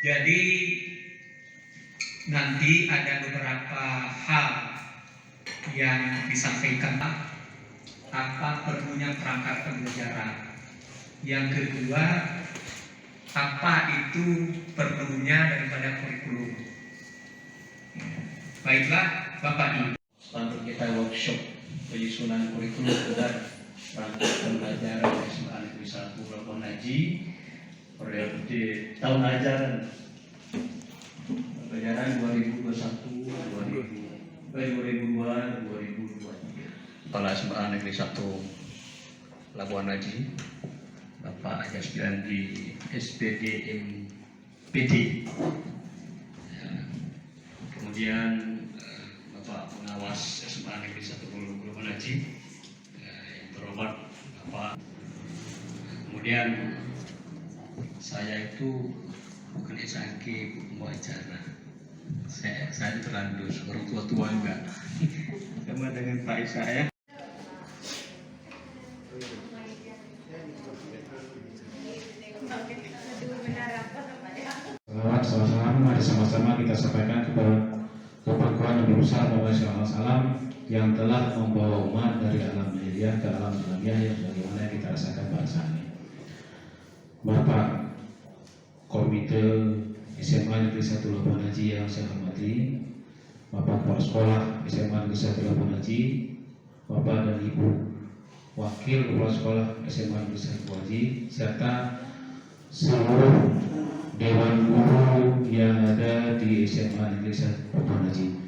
Jadi nanti ada beberapa hal yang disampaikan, apa perlunya perangkat pembelajaran. Yang kedua, apa itu perlunya daripada kurikulum. Baiklah Bapak Ibu. Untuk kita workshop penyusunan kurikulum dan perangkat pembelajaran SMA Negeri 1 Labuan Haji periode tahun ajaran 2021-2023. Kepala SMA Negeri 1 Labuan Haji Bapak Ajaspian di SPDM PD. Kemudian Bapak pengawas SMA Negeri 1 Labuan Haji yang terhormat Bapak. Kemudian saya itu bukan SAK pembawa acara. Saya terlanjur orang tua enggak. Sama dengan Pak saya. Salam, mari sama-sama kita sampaikan kepada kepada Nabi besar Muhammad SAW yang telah membawa umat dari alam jahiliyah ke alam ilmiah yang bagaimana kita rasakan bahasanya. Bapak Komite SMA Negeri 1 Labuan Haji yang saya hormati, Bapak Kepala Sekolah SMA Negeri 1 Labuan Haji, Bapak dan Ibu Wakil Kepala Sekolah SMA Negeri 1 Labuan Haji, serta seluruh Dewan Guru yang ada di SMA Negeri 1 Labuan Haji.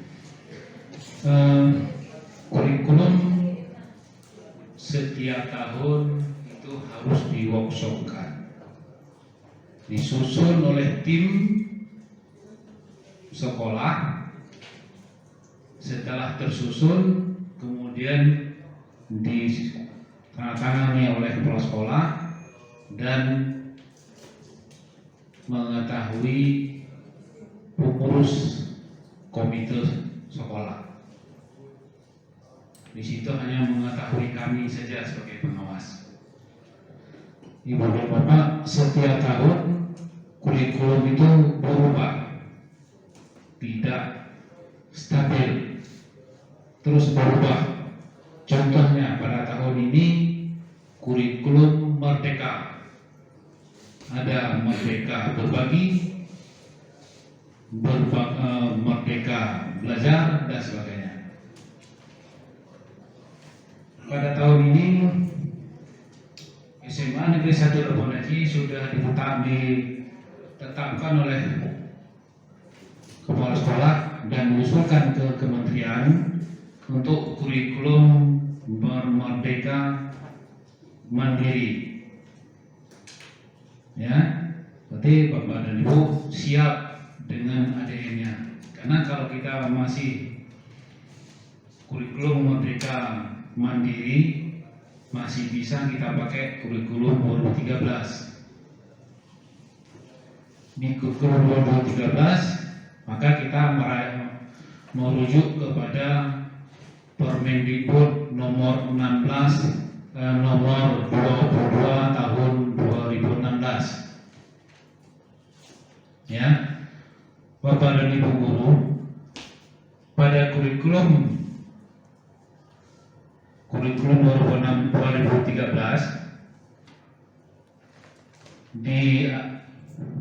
Kurikulum setiap tahun itu harus di-workshopkan, disusun oleh tim sekolah. Setelah tersusun, kemudian ditandatangani oleh kepala sekolah dan mengetahui pengurus komite sekolah. Di situ hanya mengetahui kami saja sebagai pengawas. Ibu dan Bapak, setiap tahun kurikulum itu berubah, tidak stabil, terus berubah. Contohnya pada tahun ini kurikulum merdeka, ada merdeka berbagi, merdeka belajar dan sebagainya. Pada tahun ini SMA Negeri 1 Labuan Haji sudah ditetapkan oleh kepala sekolah dan diusulkan ke kementerian untuk kurikulum bermerdeka mandiri. Ya, berarti Bapak dan Ibu siap dengan ADN-nya. Karena kalau kita masih kurikulum merdeka mandiri, masih bisa kita pakai kurikulum 2013. Di kurikulum 2013, maka kita merujuk kepada Permendikbud nomor 22 tahun 2016. Ya, Bapak dan Ibu guru, pada kurikulum 2013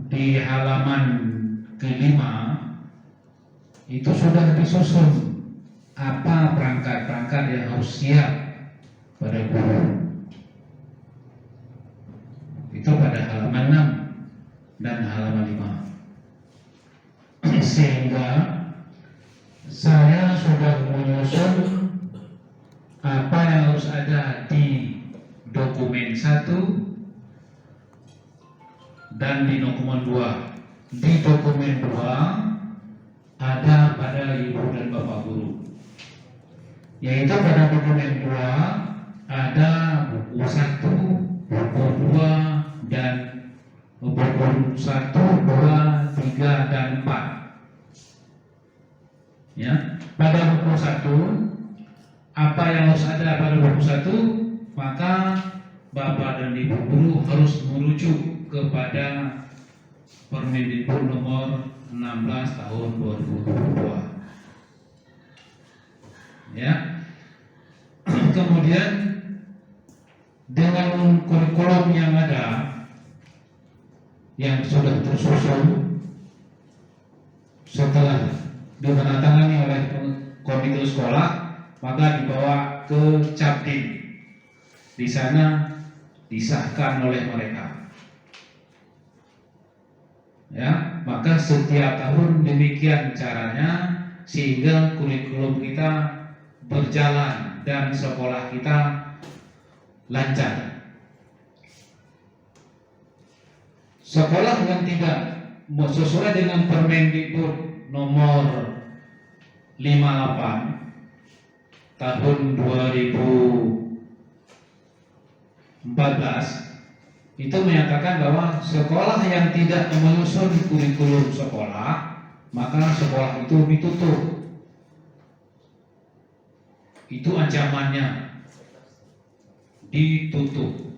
di halaman kelima itu sudah disusun apa perangkat-perangkat yang harus siap pada guru. Itu pada halaman 6 dan halaman 5. Sehingga saya sudah menyusun apa yang harus ada di dokumen 1 dan di dokumen 2. Di dokumen 2 ada pada Ibu dan Bapak guru. yaitu pada dokumen 2 ada buku 1, buku 2, dan buku 1, 2, 3, dan 4. Ya, pada buku 1, apa yang harus ada pada buku 1, maka Bapak dan Ibu guru harus merujuk kepada Permendikbud nomor 16 tahun 2022. Ya. Kemudian dengan kurikulum yang ada yang sudah tersusun setelah ditandatangani oleh komite sekolah, maka dibawa ke Capdim. Di sana disahkan oleh mereka. Ya, maka setiap tahun demikian caranya sehingga kurikulum kita berjalan dan sekolah kita lancar. Sekolah yang tidak sesuai dengan Permendikbud nomor 58 tahun 2014 itu menyatakan bahwa sekolah yang tidak menyusun kurikulum sekolah, maka sekolah itu ditutup. Itu ancamannya, ditutup.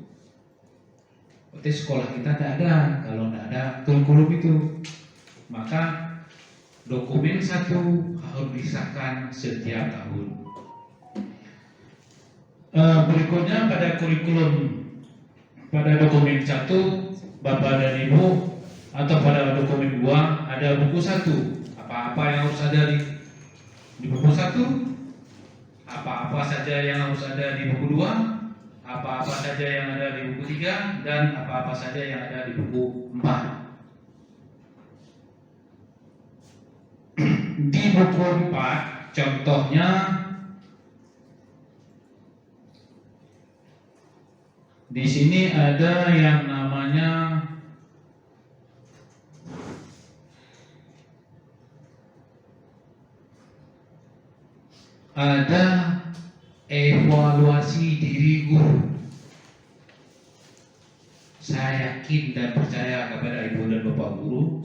Berarti sekolah kita tidak ada kalau tidak ada kurikulum itu. Maka dokumen 1 harus disahkan setiap tahun. Berikutnya pada kurikulum, pada dokumen 1 Bapak dan Ibu, atau pada dokumen 2 ada buku 1. Apa-apa yang harus ada di buku 1, apa-apa saja yang harus ada di buku 2, apa-apa saja yang ada di buku 3, dan apa-apa saja yang ada di buku 4. Di buku 4 contohnya di sini ada yang namanya ada evaluasi diri guru. Saya yakin dan percaya kepada Ibu dan Bapak guru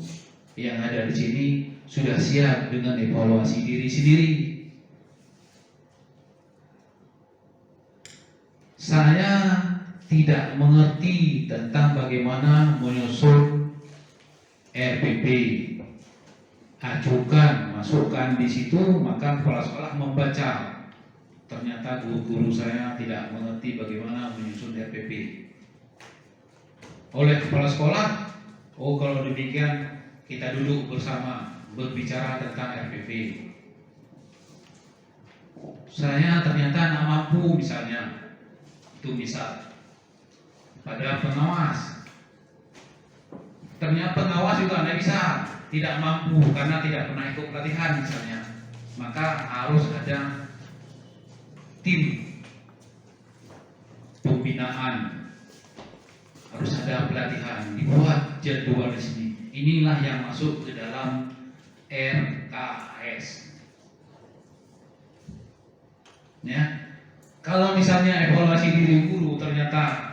yang ada di sini sudah siap dengan evaluasi diri sendiri. Saya tidak mengerti tentang bagaimana menyusun RPP. Ajukan, masukkan di situ, maka kepala sekolah membaca. Ternyata guru-guru saya tidak mengerti bagaimana menyusun RPP. Oleh kepala sekolah, oh kalau demikian kita duduk bersama berbicara tentang RPP. Saya ternyata tidak mampu misalnya, itu misal. Pada pengawas, ternyata pengawas juga tidak bisa, tidak mampu karena tidak pernah ikut pelatihan misalnya, maka harus ada tim pembinaan, harus ada pelatihan, dibuat jadwal di sini. Inilah yang masuk ke dalam RKS. Ya, kalau misalnya evaluasi diri guru ternyata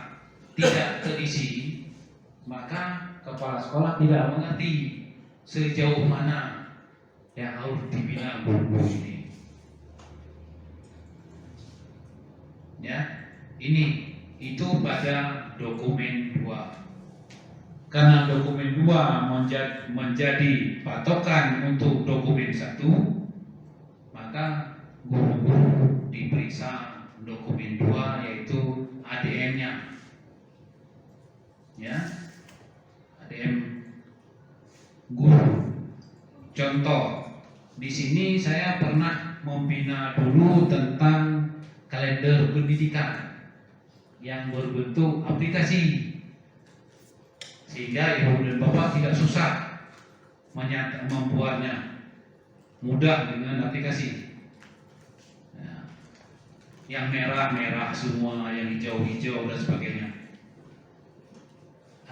tidak terisi, maka kepala sekolah tidak mengerti sejauh mana yang harus dibina guru ini. Ya, ini itu pada dokumen 2. Karena dokumen 2 menjadi patokan untuk dokumen 1, maka guru-guru diperiksa dokumen 2 yaitu ADM-nya. Ya, ADM guru. Contoh, di sini saya pernah membina dulu tentang kalender pendidikan yang berbentuk aplikasi, sehingga ibu dan bapak tidak susah membuatnya, mudah dengan aplikasi. Nah, yang merah-merah semua, yang hijau-hijau dan sebagainya.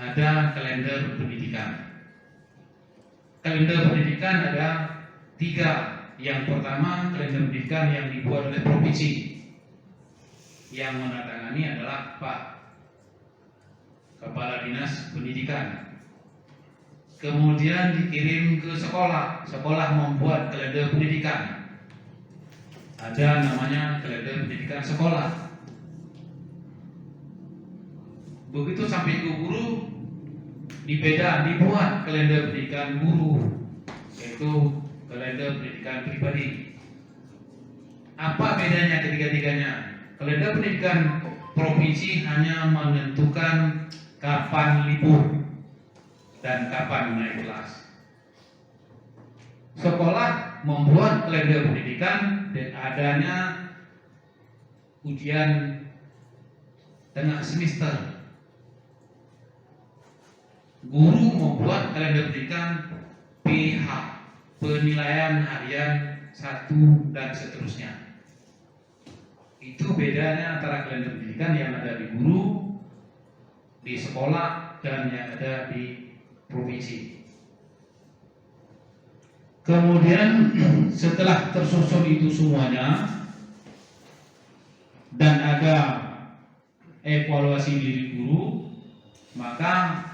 Ada kalender pendidikan. Kalender pendidikan ada 3. Yang pertama, kalender pendidikan yang dibuat oleh provinsi. Yang menandatangani adalah Pak Kepala Dinas Pendidikan. Kemudian dikirim ke sekolah. Sekolah membuat kalender pendidikan. Ada namanya kalender pendidikan sekolah. Begitu sampai ke guru, dibuat kalender pendidikan guru, yaitu kalender pendidikan pribadi. Apa bedanya ketiga-tiganya? Kalender pendidikan provinsi hanya menentukan kapan libur dan kapan naik kelas. Sekolah membuat kalender pendidikan dan adanya ujian tengah semester. Guru membuat kalender pendidikan PH, penilaian harian 1 dan seterusnya. Itu bedanya antara kalender pendidikan yang ada di guru, di sekolah, dan yang ada di provinsi. Kemudian setelah tersusun itu semuanya dan ada evaluasi diri guru, maka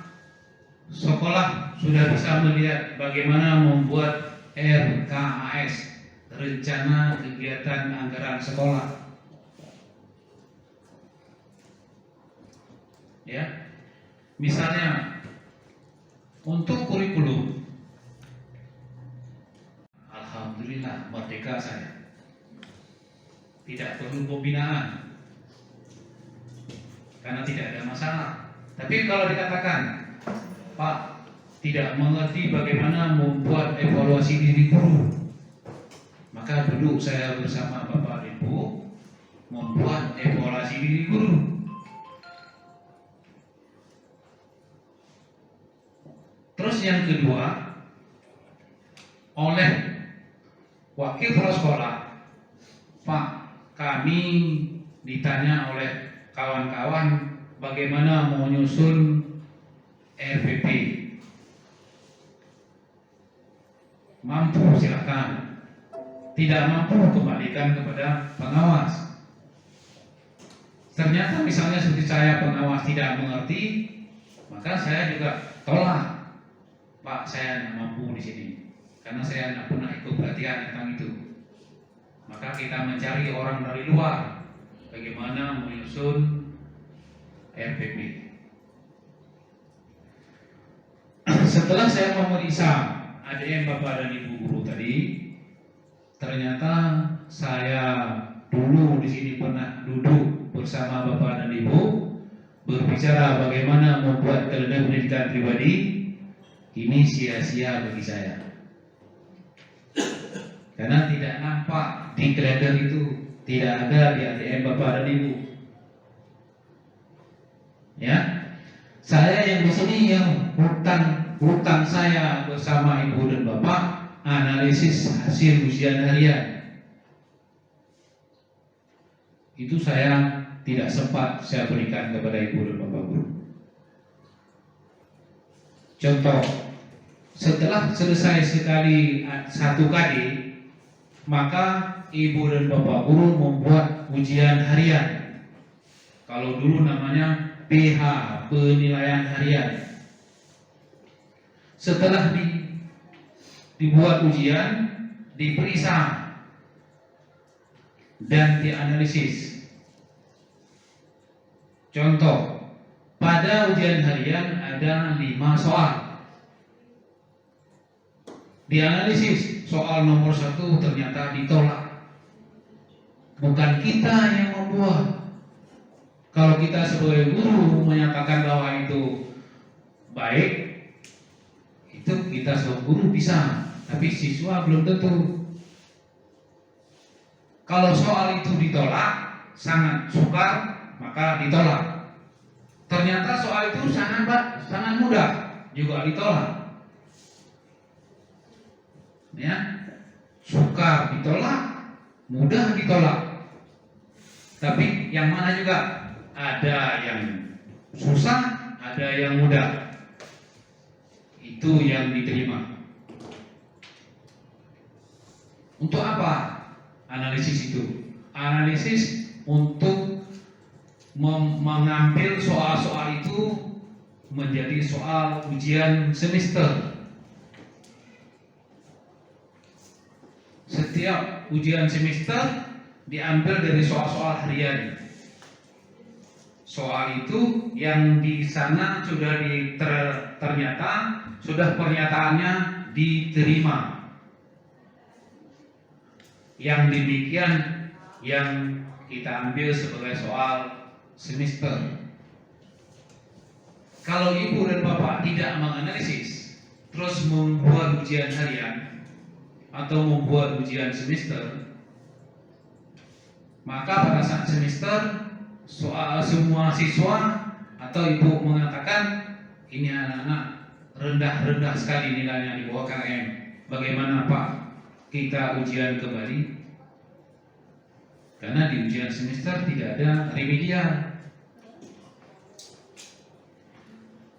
sekolah sudah bisa melihat bagaimana membuat RKAS, rencana kegiatan anggaran sekolah. Ya, misalnya untuk kurikulum, alhamdulillah merdeka saya, tidak perlu pembinaan karena tidak ada masalah. Tapi kalau dikatakan Pak tidak mengerti bagaimana membuat evaluasi diri guru, maka duduk saya bersama Bapak dan Ibu membuat evaluasi diri guru. Terus yang kedua, oleh wakil kepala sekolah, Pak, kami ditanya oleh kawan-kawan bagaimana mau nyusun RPP. Mampu silakan, tidak mampu kembalikan kepada pengawas. Ternyata misalnya seperti saya pengawas tidak mengerti, maka saya juga tolak. Pak, saya tidak mampu di sini karena saya tidak pernah ikut pelatihan tentang itu. Maka kita mencari orang dari luar bagaimana menyusun RPP. Setelah saya memeriksa ADM Bapak dan Ibu guru tadi, ternyata saya dulu di sini pernah duduk bersama Bapak dan Ibu berbicara bagaimana membuat kalender pendidikan pribadi. Ini sia-sia bagi saya, karena tidak nampak di kalender itu, tidak ada di ADM Bapak dan Ibu. Ya, saya yang di sini yang hutang saya bersama Ibu dan Bapak analisis hasil ujian harian. Itu saya tidak sempat saya berikan kepada Ibu dan Bapak guru. Contoh, setelah selesai satu kali, maka Ibu dan Bapak guru membuat ujian harian. Kalau dulu namanya PH, penilaian harian. Setelah dibuat ujian, diperiksa dan dianalisis. Contoh, pada ujian harian ada 5 soal. Dianalisis, soal nomor 1 ternyata ditolak. Bukan kita yang membuat. Kalau kita sebagai guru menyatakan bahwa itu baik, itu kita sebagai guru bisa, tapi siswa belum tentu. Kalau soal itu ditolak, sangat sukar, maka ditolak. Ternyata soal itu sangat mudah, juga ditolak. Ya, sukar ditolak, mudah ditolak. Tapi yang mana juga ada yang susah, ada yang mudah. Itu yang diterima. Untuk apa analisis itu? Analisis untuk mengambil soal-soal itu menjadi soal ujian semester. Setiap ujian semester diambil dari soal-soal harian. Soal itu yang di sana sudah ternyata sudah pernyataannya diterima. Yang demikian yang kita ambil sebagai soal semester. Kalau ibu dan bapak tidak menganalisis, terus membuat ujian harian atau membuat ujian semester, maka pada saat semester semua siswa atau ibu mengatakan ini anak-anak rendah sekali nilainya di bawah KM. Bagaimana Pak kita ujian kembali? Karena di ujian semester tidak ada remedial.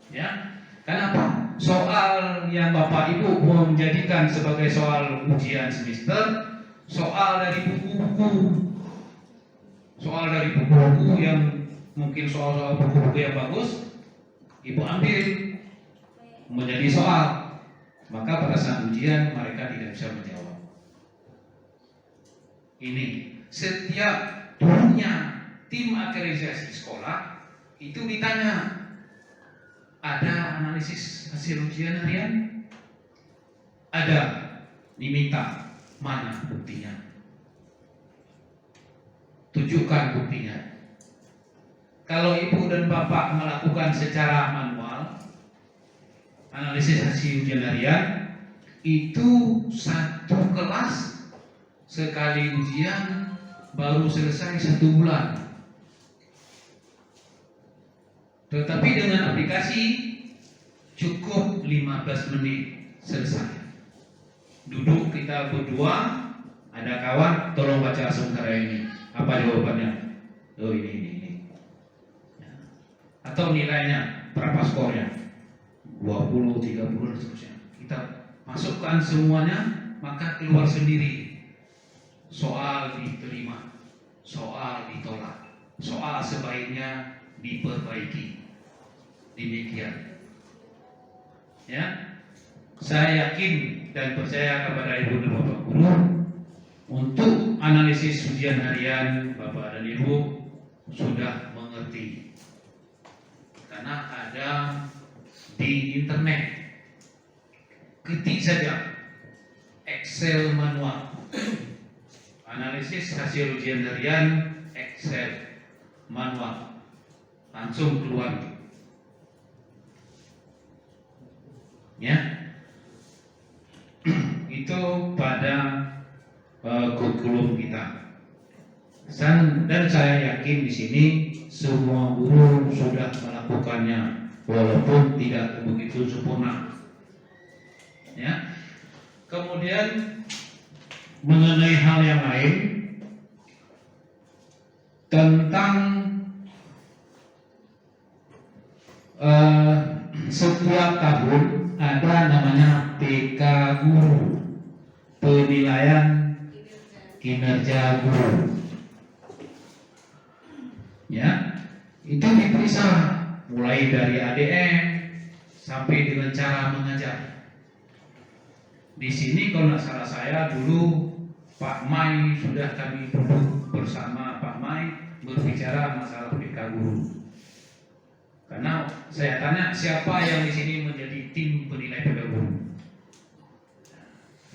Ya, kenapa? Soal yang Bapak Ibu mau menjadikan sebagai soal ujian semester, soal dari buku-buku. Soal dari buku-buku yang mungkin soal-soal buku-buku yang bagus, Ibu ambil menjadi soal. Maka pada saat ujian mereka tidak bisa menjawab. Ini setiap punya tim akreditasi sekolah itu ditanya, ada analisis hasil ujian harian? Ada, diminta, mana buktinya? Tunjukkan buktinya. Kalau ibu dan bapak melakukan secara manual analisis hasil ujian harian, itu satu kelas sekali ujian baru selesai 1 bulan. Tetapi dengan aplikasi cukup 15 menit selesai. Duduk kita berdua, ada kawan, tolong baca sementara ini. Apa jawabannya? Oh ini. Atau nilainya, berapa skornya? 20, 30 dan seterusnya. Kita masukkan semuanya, maka keluar sendiri. Soal diterima, soal ditolak, soal sebaiknya diperbaiki. Demikian. Ya, saya yakin dan percaya kepada ibu dan bapak guru untuk analisis ujian harian bapak dan ibu sudah mengerti karena ada di internet. Ketik saja Excel manual analisis hasil ujian harian Excel manual langsung keluar. Ya, itu pada kurikulum kita. Dan saya yakin di sini semua guru sudah melakukannya, walaupun tidak begitu sempurna. Ya. Kemudian mengenai hal yang lain tentang setiap tahun ada namanya PK Guru, penilaian kinerja guru. Ya, itu diperiksa mulai dari ADM sampai dengan cara mengajar. Di sini kalau nggak salah saya dulu Pak Mai sudah kami duduk bersama Pak Mai berbicara masalah PK Guru. Karena saya tanya siapa yang di sini menjadi tim penilai PK Guru.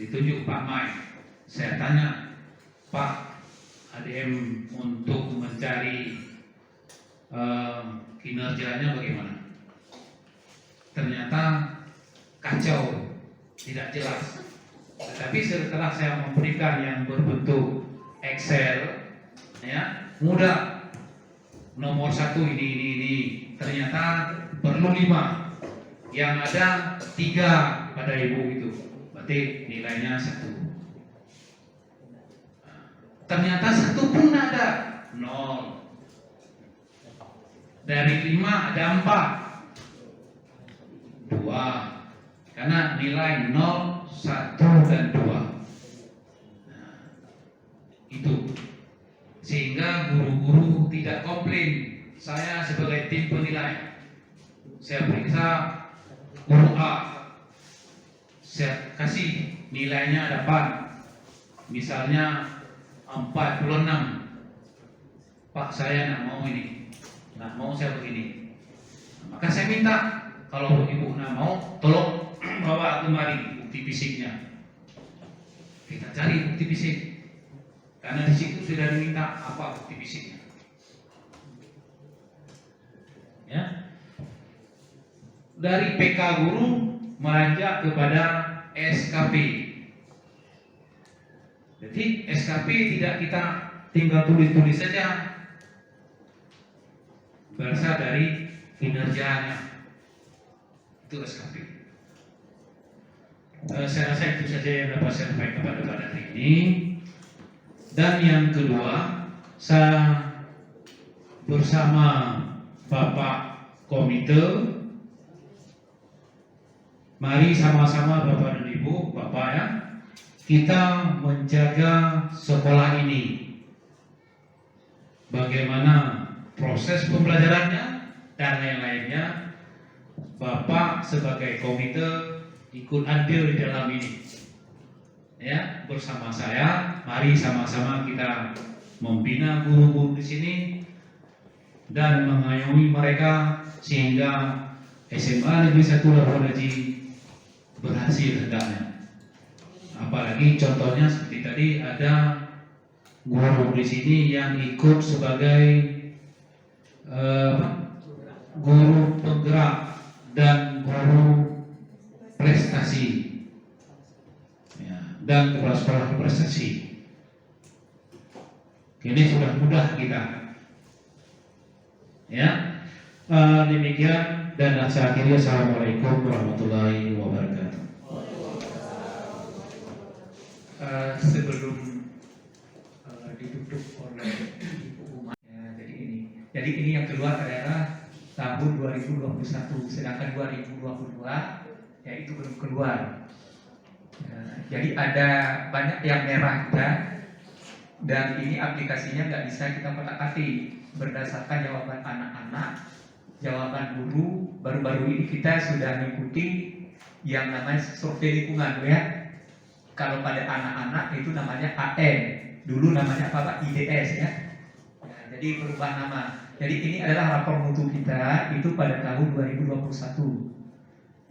Ditunjuk Pak Mai. Saya tanya, Pak, ADM untuk mencari kinerjanya bagaimana? Ternyata kacau, tidak jelas. Tetapi setelah saya memberikan yang berbentuk Excel, ya mudah. Nomor 1 ini. Ternyata perlu 5. Yang ada 3 pada ibu itu. Berarti nilainya 1. Ternyata 1 pun ada 0. Dari 5 ada 4. 2. Karena nilai 0, 1 dan 2. itu, sehingga guru-guru tidak komplain. Saya sebagai tim penilai, saya periksa guru A, saya kasih nilainya dapat misalnya 46. Pak, saya nak mau ini, nak mau saya begini. Maka saya minta, kalau ibu nak mau, tolong bawa kemari bukti fisiknya. Kita cari bukti fisik, karena di situ sudah diminta apa bukti fisiknya. Ya, dari PK guru melanjut kepada SKP. Jadi SKP tidak kita tinggal tulis-tulis saja, berasal dari kinerjanya. Itu SKP. Saya rasa itu saja yang dapat saya sampaikan pada hari ini. Dan yang kedua, saya bersama Bapak Komite, mari sama-sama Bapak dan Ibu, Bapak ya, kita menjaga sekolah ini. Bagaimana proses pembelajarannya dan lain-lainnya, Bapak sebagai komite ikut andil di dalam ini. Ya, bersama saya, mari sama-sama kita membina guru-guru di sini dan mengayomi mereka sehingga SMA Negeri 1 Labuan Bajo berhasil hendaknya. Apalagi contohnya seperti tadi ada guru di sini yang ikut sebagai guru penggerak dan guru prestasi, ya, dan kepala sekolah prestasi. Ini sudah mudah kita. Ya, demikian dan saya akhiri. Assalamualaikum warahmatullahi wabarakatuh. Sebelum ditutup oleh Ibu Uma, ya, jadi ini yang keluar adalah tahun 2021, sedangkan 2022 ya itu belum keluar. Ya, jadi ada banyak yang merah kita, dan ini aplikasinya nggak bisa kita kotak-atik berdasarkan jawaban anak-anak, jawaban guru. Baru-baru ini kita sudah mengikuti yang namanya survei lingkungan, ya. Kalau pada anak-anak itu namanya AN, dulu namanya apa Pak? IDS, ya. Ya, jadi berubah nama. Jadi ini adalah rapor mutu kita itu pada tahun 2021.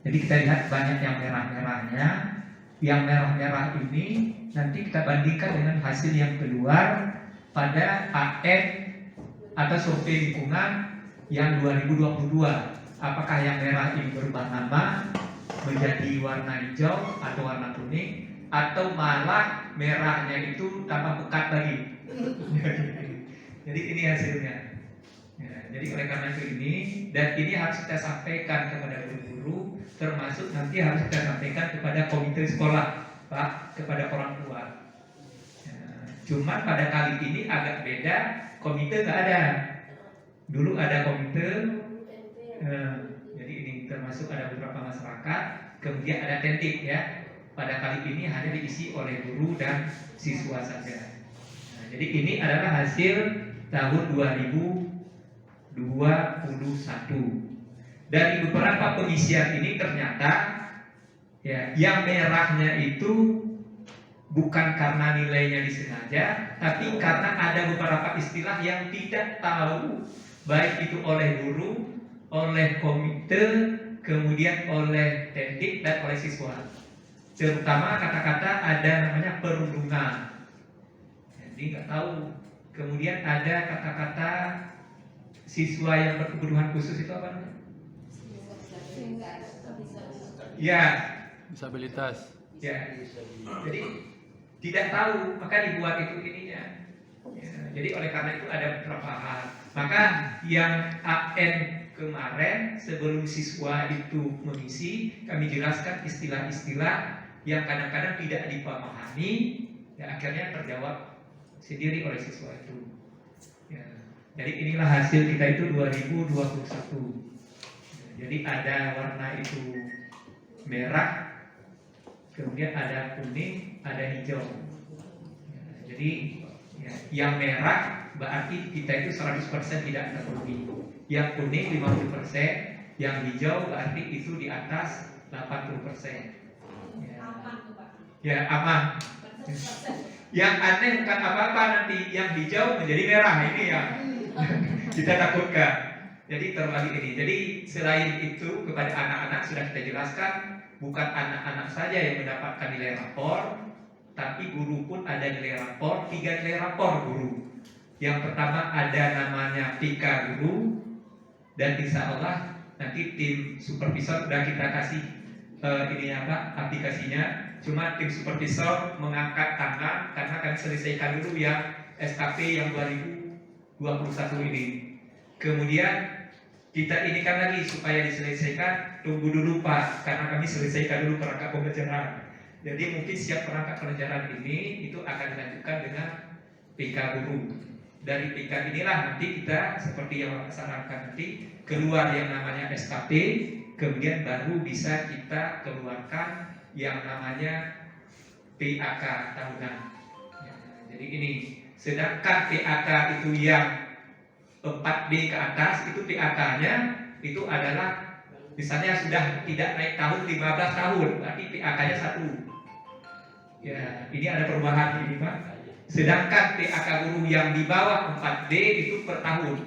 Jadi kita lihat banyak yang merah-merahnya. Yang merah-merah ini nanti kita bandingkan dengan hasil yang keluar pada AN atau survei lingkungan yang 2022. Apakah yang merah ini berubah nama menjadi warna hijau atau warna kuning, atau malah merahnya itu tambah pekat lagi. Jadi ini hasilnya. Ya, jadi oleh karena itu ini, dan ini harus kita sampaikan kepada guru-guru, termasuk nanti harus kita sampaikan kepada komite sekolah, Pak, kepada orang tua. Ya, cuman pada kali ini agak beda, komite nggak ada. Dulu ada komite, jadi ini termasuk ada beberapa masyarakat, kemudian ada tentik, ya. Pada kali ini hanya diisi oleh guru dan siswa saja. Nah, jadi ini adalah hasil tahun 2021. Dari beberapa pengisian ini ternyata ya, yang merahnya itu bukan karena nilainya disengaja, tapi karena ada beberapa istilah yang tidak tahu, baik itu oleh guru, oleh komite, kemudian oleh tendik dan oleh siswa. Terutama kata-kata ada namanya perundungan, jadi nggak tahu. Kemudian ada kata-kata siswa yang berkebutuhan khusus itu apa namanya? Ya, disabilitas. Ya, jadi tidak tahu, maka dibuat itu ininya. Ya, jadi oleh karena itu ada beberapa hal. Maka yang AN kemarin sebelum siswa itu mengisi, kami jelaskan istilah-istilah yang kadang-kadang tidak dipahami, ya akhirnya terjawab sendiri oleh siswa itu. Ya, jadi inilah hasil kita itu 2021. Jadi ada warna itu merah, kemudian ada kuning, ada hijau. Ya, jadi Ya, yang merah berarti kita itu 100% tidak terpenuhi. Yang kuning 50%, yang hijau berarti itu di atas 80%. Ya, ya aman. Yang aneh bukan apa-apa nanti, yang hijau menjadi merah, ini yang kita takutkan. Jadi terbalik ini. Jadi selain itu kepada anak-anak sudah kita jelaskan, bukan anak-anak saja yang mendapatkan nilai rapor, tapi guru pun ada nilai rapor, 3 nilai rapor guru. Yang pertama ada namanya PK guru, dan insya Allah nanti tim supervisor sudah kita kasih aplikasinya. Cuma tim supervisor mengangkat tangan karena kami selesaikan dulu yang SKP yang 2021 ini. Kemudian kita ini kan lagi supaya diselesaikan, tunggu dulu Pak, karena kami selesaikan dulu perangkat pembelajaran. Jadi mungkin siap perangkat pembelajaran ini itu akan dilanjutkan dengan PK guru. Dari PK inilah nanti kita seperti yang saya sarankan nanti keluar yang namanya SKP, kemudian baru bisa kita keluarkan yang namanya PAK tahunan. Ya, jadi ini, sedangkan PAK itu yang 4B ke atas, itu PAK-nya itu adalah misalnya sudah tidak naik tahun 15 tahun, berarti PAK-nya 1. Ya, ini ada perubahan ini Pak. Sedangkan PAK guru yang di bawah 4D itu per tahun.